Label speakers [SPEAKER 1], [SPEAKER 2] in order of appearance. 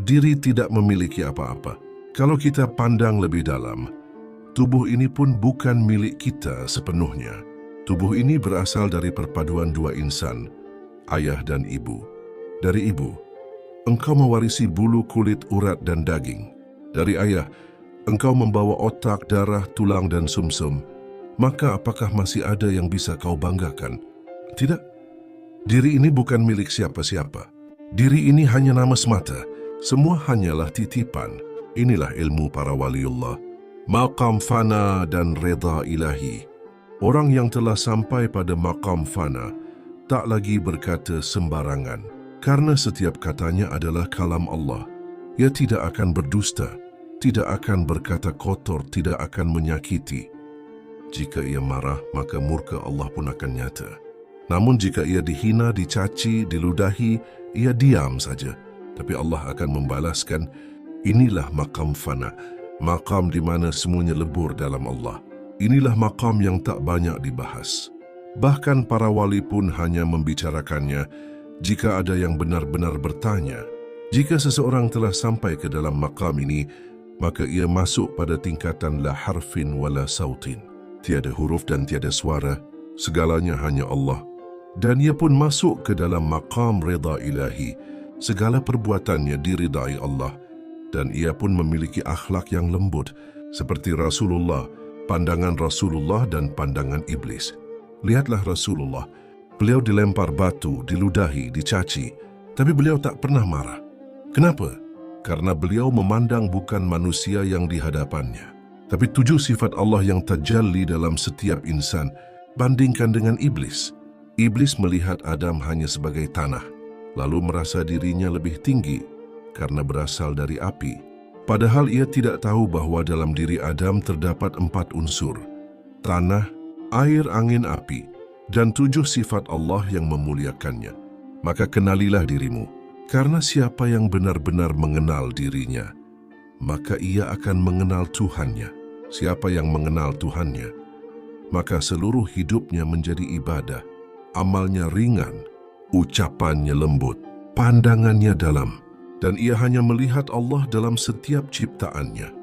[SPEAKER 1] Diri tidak memiliki apa-apa. Kalau kita pandang lebih dalam, tubuh ini pun bukan milik kita sepenuhnya. Tubuh ini berasal dari perpaduan dua insan, ayah dan ibu. Dari ibu, engkau mewarisi bulu, kulit, urat, dan daging. Dari ayah, engkau membawa otak, darah, tulang, dan sumsum. Maka apakah masih ada yang bisa kau banggakan? Tidak. Diri ini bukan milik siapa-siapa. Diri ini hanya nama semata. Semua hanyalah titipan. Inilah ilmu para waliullah. Maqam fana dan reda ilahi. Orang yang telah sampai pada maqam fana tak lagi berkata sembarangan. Karena setiap katanya adalah kalam Allah. Ia tidak akan berdusta, tidak akan berkata kotor, tidak akan menyakiti. Jika ia marah, maka murka Allah pun akan nyata. Namun jika ia dihina, dicaci, diludahi, ia diam saja. Tapi Allah akan membalaskan. Inilah maqam fana, maqam di mana semuanya lebur dalam Allah. Inilah maqam yang tak banyak dibahas. Bahkan para wali pun hanya membicarakannya jika ada yang benar-benar bertanya. Jika seseorang telah sampai ke dalam maqam ini, maka ia masuk pada tingkatan la harfin wala sautin. Tiada huruf dan tiada suara, segalanya hanya Allah. Dan ia pun masuk ke dalam maqam reda ilahi. Segala perbuatannya diridai Allah. Dan ia pun memiliki akhlak yang lembut, seperti Rasulullah, pandangan Rasulullah dan pandangan iblis. Lihatlah Rasulullah, beliau dilempar batu, diludahi, dicaci, tapi beliau tak pernah marah. Kenapa? Karena beliau memandang bukan manusia yang di hadapannya, tapi 7 sifat Allah yang tajalli dalam setiap insan. Bandingkan dengan iblis. Iblis melihat Adam hanya sebagai tanah, lalu merasa dirinya lebih tinggi karena berasal dari api. Padahal ia tidak tahu bahwa dalam diri Adam terdapat 4 unsur: tanah, air, angin, api, dan 7 sifat Allah yang memuliakannya. Maka kenalilah dirimu, karena siapa yang benar-benar mengenal dirinya, maka ia akan mengenal Tuhannya. Siapa yang mengenal Tuhannya, maka seluruh hidupnya menjadi ibadah, amalnya ringan, ucapannya lembut, pandangannya dalam, dan ia hanya melihat Allah dalam setiap ciptaannya.